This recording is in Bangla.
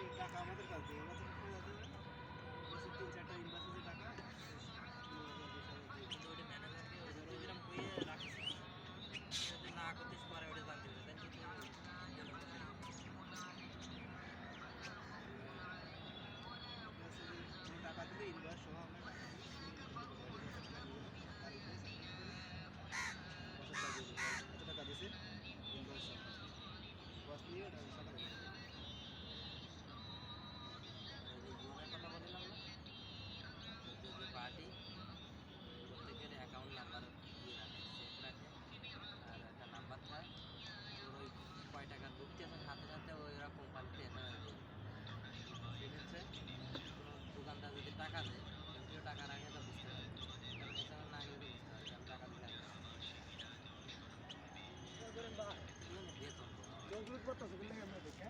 যে টাকা আমাদের কাছে ওরা তো টাকা যাবে না বছর 3-4টা ইনভয়েসে টাকা 20,000 কিন্তু ওইটা ম্যানেজারকে ওই যে যেরকম কইয়ে রাখছে যদি না করতে পারে ওটা জানতে পারে তাই তো কোনো টাকা দিলে ইনভয়েস সহ আমরা টাকা দিই এত টাকা দিয়েছে ইনভয়েস সহ বস নিয়ে ওটা সাদা করে দেবে। ওই যে লোনের কথা বললাম না যে পার্টি প্রত্যেকের অ্যাকাউন্ট নাম্বার দিয়ে রাখে সেভ রাখে আর একটা নাম্বার থাকে তোর ওই কয় টাকা ঢুকতেছে সাথে সাথে ওরা কোম্পানিতে এসএমএস দিয়ে দেয় সেক্ষেত্রে কোনো দোকানদার যদি টাকা দেয় কেউ টাকা রাখে তা বুঝতে পারবে কারণ এসএমএস না গেলে তো বুঝতে পারবে যে আমি টাকা দিলাম করেন ভাই বেতন চৌধুরী কত সেগুলো আমরা দেখে